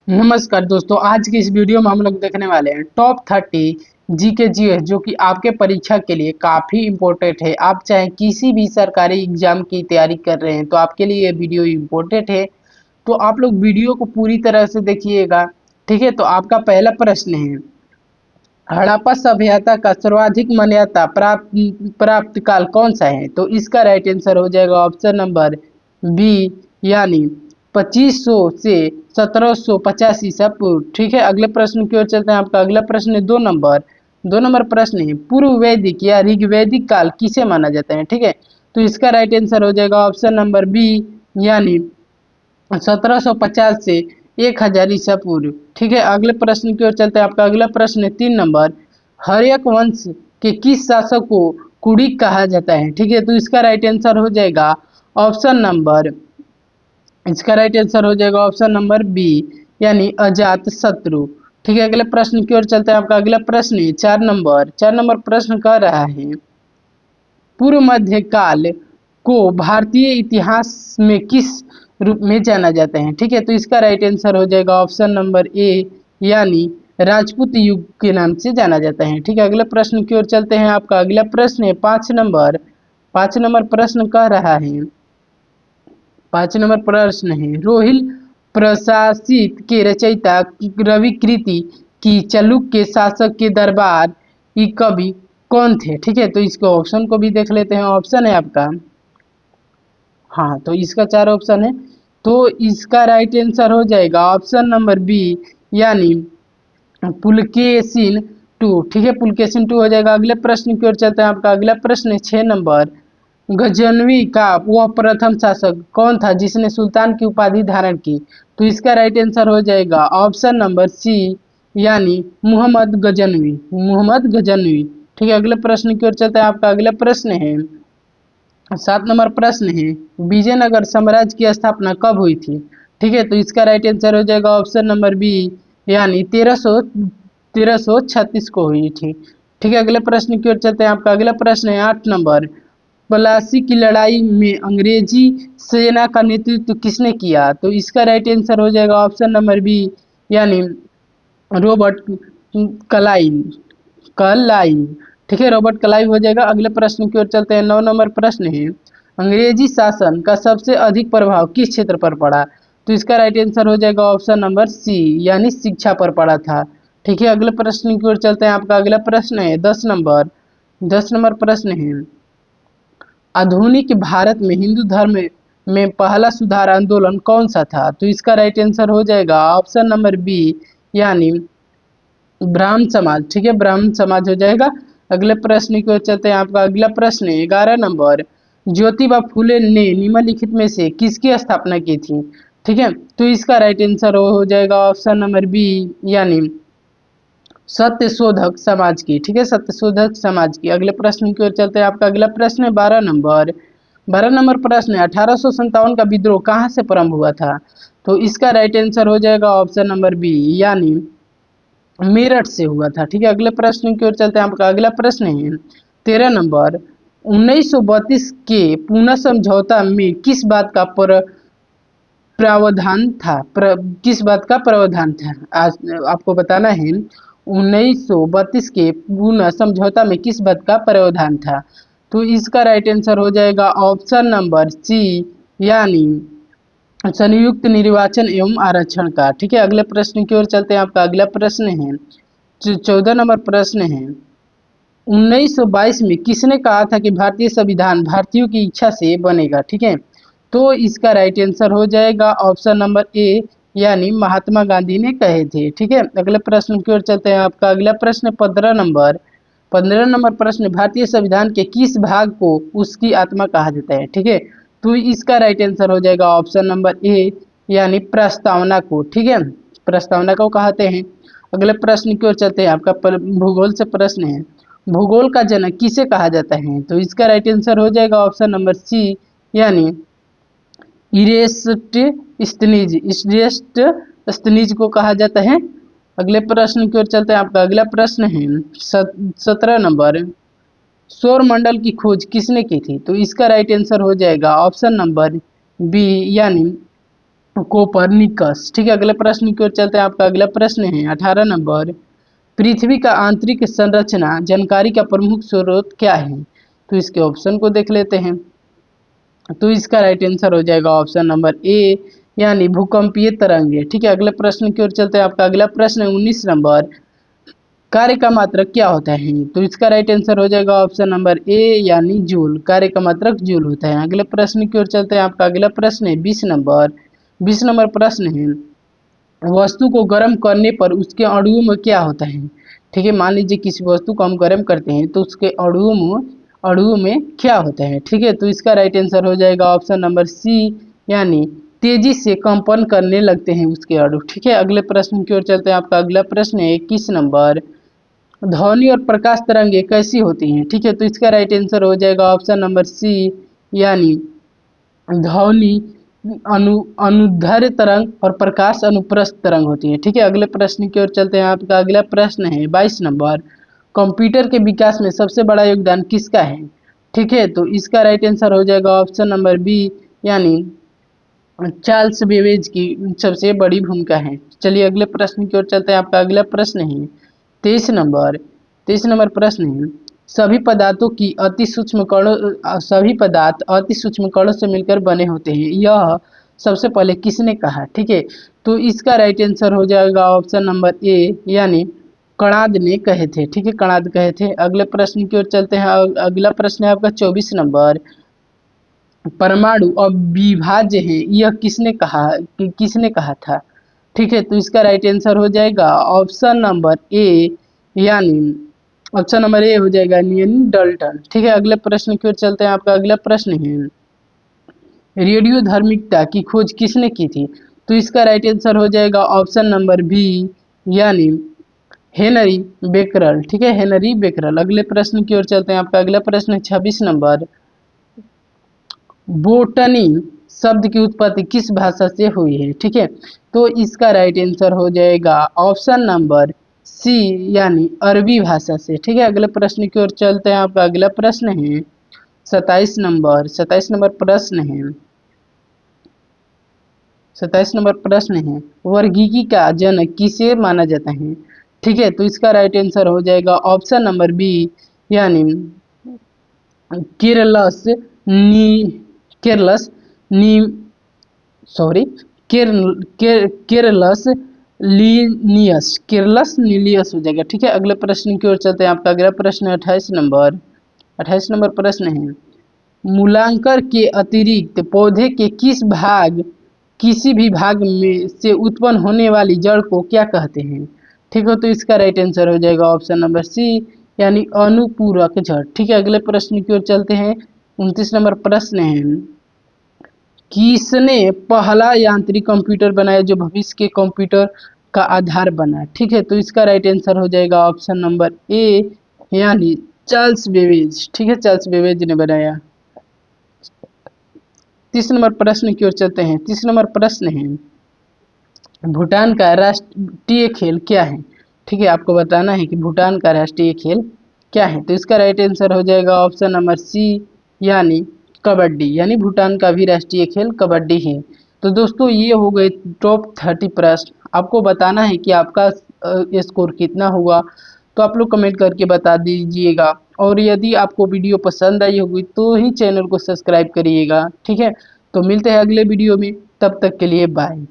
नमस्कार दोस्तों, आज की इस वीडियो में हम लोग देखने वाले हैं टॉप 30 जीके जीएस जो कि आपके परीक्षा के लिए काफ़ी इम्पोर्टेंट है। आप चाहे किसी भी सरकारी एग्जाम की तैयारी कर रहे हैं तो आपके लिए ये वीडियो इम्पोर्टेंट है। तो आप लोग वीडियो को पूरी तरह से देखिएगा। ठीक है, तो आपका पहला प्रश्न है, हड़प्पा सभ्यता का सर्वाधिक मान्यता प्राप्त काल कौन सा है? तो इसका राइट आंसर हो जाएगा ऑप्शन नंबर बी, यानी 2500 से 1750 ईसा पूर्व। ठीक है, अगले प्रश्न की ओर चलते हैं। आपका अगला प्रश्न है 2 नंबर प्रश्न है, पूर्व वैदिक या ऋग्वैदिक काल किसे माना जाता है? ठीक है, तो इसका राइट आंसर हो जाएगा ऑप्शन नंबर बी, यानी 1750 से 1000 ईसा पूर्व। ठीक है, अगले प्रश्न की ओर चलते हैं। आपका अगला प्रश्न है 3 नंबर, हर्यक वंश के किस शासक को कुड़िक कहा जाता है? ठीक है, तो इसका राइट आंसर हो जाएगा ऑप्शन नंबर इसका राइट आंसर हो जाएगा ऑप्शन नंबर बी, यानी अजात शत्रु। ठीक है, अगले प्रश्न की ओर चलते हैं। आपका अगला प्रश्न है 4 नंबर प्रश्न कह रहा है, पूर्व मध्य काल को भारतीय इतिहास में किस रूप में जाना जाता है? ठीक है, तो इसका राइट आंसर हो जाएगा ऑप्शन नंबर ए, यानी राजपूत युग के नाम से जाना जाता है। ठीक है, अगले प्रश्न की ओर चलते हैं। आपका अगला प्रश्न है 5 नंबर प्रश्न कह रहा है, 5 नंबर प्रश्न है, रोहिल प्रशासित के रचयिता रविकृति की चालुक्य शासक के दरबार की कवि कौन थे? ठीक है, तो इसको ऑप्शन को भी देख लेते हैं। ऑप्शन है आपका, हाँ, तो इसका 4 ऑप्शन है, तो इसका राइट आंसर हो जाएगा ऑप्शन नंबर बी, यानी पुलकेशिन टू। ठीक है, पुलकेशिन टू हो जाएगा। अगले प्रश्न की ओर चलते हैं। आपका अगला प्रश्न है 6 नंबर, गजनवी का वह प्रथम शासक कौन था जिसने सुल्तान की उपाधि धारण की? तो इसका राइट आंसर हो जाएगा ऑप्शन नंबर सी, यानी मुहम्मद गजनवी। ठीक है, अगले प्रश्न की ओर चलते हैं। आपका अगला प्रश्न है 7 नंबर प्रश्न है, विजयनगर साम्राज्य की स्थापना कब हुई थी? ठीक है, तो इसका राइट आंसर हो जाएगा ऑप्शन नंबर बी, यानी 1336 को हुई थी। ठीक है, अगले प्रश्न की ओर चलते हैं। आपका अगला प्रश्न है 8 नंबर, प्लासी की लड़ाई में अंग्रेजी सेना का नेतृत्व किसने किया? तो इसका राइट आंसर हो जाएगा ऑप्शन नंबर बी, यानी रॉबर्ट क्लाइव क्लाइव। ठीक है, रॉबर्ट क्लाइव हो जाएगा। अगले प्रश्न की ओर चलते हैं। 9 नंबर प्रश्न है, अंग्रेजी शासन का सबसे अधिक प्रभाव किस क्षेत्र पर पड़ा? तो इसका राइट आंसर हो जाएगा ऑप्शन नंबर सी, यानी शिक्षा पर पड़ा था। ठीक है, अगले प्रश्न की ओर चलते हैं। आपका अगला प्रश्न है 10 नंबर प्रश्न है, आधुनिक भारत में हिंदू धर्म में पहला सुधार आंदोलन कौन सा था? तो इसका राइट आंसर हो जाएगा ऑप्शन नंबर बी, यानी ब्राह्मण समाज। ठीक है, ब्राह्मण समाज हो जाएगा। अगले प्रश्न की ओर चलते हैं। आपका अगला प्रश्न है 11 नंबर, ज्योतिबा फुले ने निम्नलिखित में से किसकी स्थापना की थी? ठीक है, तो इसका राइट आंसर हो जाएगा ऑप्शन नंबर बी, यानी सत्यशोधक समाज की। ठीक है, सत्यशोधक समाज की। अगले प्रश्न की ओर चलते हैं। आपका अगला प्रश्न है 12 नंबर प्रश्न है, 1857 का विद्रोह कहाँ से प्रारंभ हुआ था? तो इसका राइट आंसर हो जाएगा ऑप्शन नंबर बी, यानी मेरठ से हुआ था। ठीक है, अगले प्रश्न की ओर चलते हैं। आपका अगला प्रश्न है 13 नंबर, 1932 के पूना समझौता में किस बात का प्रावधान था? किस बात का प्रावधान था? आज आपको बताना है 1932 के पूना समझौता में किस बात का प्रावधान था? तो इसका राइट आंसर हो जाएगा ऑप्शन नंबर सी, यानी संयुक्त निर्वाचन एवं आरक्षण का। ठीक है, अगले प्रश्न की ओर चलते हैं। आपका अगला प्रश्न है 14 नंबर प्रश्न है, 1922 में किसने कहा था कि भारतीय संविधान भारतीयों की इच्छा से बनेगा? ठीक है, तो इसका राइट आंसर हो जाएगा ऑप्शन नंबर ए, यानी महात्मा गांधी ने कहे थे। ठीक है, अगले प्रश्न की ओर चलते हैं। आपका अगला प्रश्न 15 नंबर प्रश्न, भारतीय संविधान के किस भाग को उसकी आत्मा कहा जाता है? ठीक है, तो इसका राइट आंसर हो जाएगा ऑप्शन नंबर ए, यानी प्रस्तावना को। ठीक है, प्रस्तावना को कहते हैं। अगले प्रश्न की ओर चलते हैं। आपका भूगोल से प्रश्न है, भूगोल का जनक किसे कहा जाता है? तो इसका राइट आंसर हो जाएगा ऑप्शन नंबर सी, यानी इरेस्ट स्टनीज को कहा जाता है। अगले प्रश्न की ओर चलते हैं। आपका अगला प्रश्न है 17 नंबर, सौर मंडल की खोज किसने की थी? तो इसका राइट आंसर हो जाएगा ऑप्शन नंबर बी, यानी कोपरनिकस। ठीक है, अगले प्रश्न की ओर चलते हैं। आपका अगला प्रश्न है 18 नंबर, पृथ्वी का आंतरिक संरचना जानकारी का प्रमुख स्रोत क्या है? तो इसके ऑप्शन को देख लेते हैं। तो इसका राइट आंसर हो जाएगा ऑप्शन नंबर ए, यानी भूकंपीय तरंगे। ठीक है, अगले प्रश्न की ओर चलते हैं। आपका अगला प्रश्न है 19 नंबर, कार्य का मात्रक क्या होता है? तो इसका राइट आंसर हो जाएगा ऑप्शन नंबर ए, यानी जूल। कार्य का मात्रक जूल होता है। अगले प्रश्न की ओर चलते हैं। आपका अगला प्रश्न है 20 नंबर, 20 नंबर प्रश्न है, वस्तु को गर्म करने पर उसके अणुओं में क्या होता है? ठीक है, मान लीजिए किसी वस्तु को हम गर्म करते हैं तो उसके अणुओं में क्या होता है? ठीक है, तो इसका राइट आंसर हो जाएगा ऑप्शन नंबर सी, यानी तेजी से कंपन करने लगते हैं उसके अणु। ठीक है, अगले प्रश्न की ओर चलते हैं। आपका अगला प्रश्न है 21 नंबर, ध्वनि और प्रकाश तरंगे कैसी होती हैं? ठीक है, तो इसका राइट आंसर हो जाएगा ऑप्शन नंबर सी, यानी ध्वनि अनुदैर्ध्य तरंग और प्रकाश अनुप्रस्थ तरंग होती है। ठीक है, अगले प्रश्न की ओर चलते हैं। आपका अगला प्रश्न है 22 नंबर, कंप्यूटर के विकास में सबसे बड़ा योगदान किसका है? ठीक है, तो इसका राइट आंसर हो जाएगा ऑप्शन नंबर बी, यानी चार्ल्स बेबेज की सबसे बड़ी भूमिका है। चलिए अगले प्रश्न की ओर चलते हैं। आपका अगला प्रश्न है 23 नंबर प्रश्न है, सभी पदार्थ अति सूक्ष्म कणों से मिलकर बने होते हैं, यह सबसे पहले किसने कहा? ठीक है, तो इसका राइट आंसर हो जाएगा ऑप्शन नंबर ए, यानी कणाद ने कहे थे। ठीक है, कणाद कहे थे। अगले प्रश्न की ओर चलते हैं। अगला प्रश्न है आपका 24 नंबर, परमाणु अब विभाज्य है, यह किसने कहा था? ठीक है, तो इसका राइट आंसर हो जाएगा ऑप्शन नंबर ए, यानी ऑप्शन नंबर ए हो जाएगा यानी डल्टन। ठीक है, अगले प्रश्न की ओर चलते हैं। आपका अगला प्रश्न है, रेडियोधर्मिता की खोज किसने की थी? तो इसका राइट आंसर हो जाएगा ऑप्शन नंबर बी, यानी हेनरी बेकरल। ठीक है, हेनरी बेकरल। अगले प्रश्न की ओर चलते हैं। आपका अगला प्रश्न है 26 नंबर, बोटनी शब्द की उत्पत्ति किस भाषा से हुई है? ठीक है, तो इसका राइट आंसर हो जाएगा ऑप्शन नंबर सी, यानी अरबी भाषा से। ठीक है, अगले प्रश्न की ओर चलते हैं। आपका अगला प्रश्न है 27 नंबर प्रश्न है 27 नंबर प्रश्न है, वर्गीकी का जनक किसे माना जाता है? ठीक है, तो इसका राइट आंसर हो जाएगा ऑप्शन नंबर बी, यानी केरलस नी केरलस नी सॉरी केरलस लीनियस हो जाएगा। ठीक है, अगले प्रश्न की ओर चलते हैं। आपका अगला प्रश्न है 28 नंबर प्रश्न है, मूलांकर के अतिरिक्त पौधे के किसी भी भाग में से उत्पन्न होने वाली जड़ को क्या कहते हैं? ठीक है, तो इसका राइट आंसर हो जाएगा ऑप्शन नंबर सी, यानी अनुपूरक जड़। ठीक है, अगले प्रश्न की ओर चलते हैं। 29 नंबर प्रश्न है, किसने पहला यांत्रिक कंप्यूटर बनाया जो भविष्य के कंप्यूटर का आधार बना? ठीक है, तो इसका राइट आंसर हो जाएगा ऑप्शन नंबर ए, यानी चार्ल्स बेबेज। ठीक है, चार्ल्स बेबेज ने बनाया। 30 नंबर प्रश्न की ओर चलते हैं। 30 नंबर प्रश्न है, भूटान का राष्ट्रीय खेल क्या है? ठीक है, आपको बताना है कि भूटान का राष्ट्रीय खेल क्या है। तो इसका राइट आंसर हो जाएगा ऑप्शन नंबर सी, यानी कबड्डी, यानी भूटान का भी राष्ट्रीय खेल कबड्डी है। तो दोस्तों ये हो गए टॉप 30 प्रश्न। आपको बताना है कि आपका स्कोर कितना हुआ, तो आप लोग कमेंट करके बता दीजिएगा। और यदि आपको वीडियो पसंद आई होगी तो ही चैनल को सब्सक्राइब करिएगा। ठीक है, तो मिलते हैं अगले वीडियो में, तब तक के लिए बाय।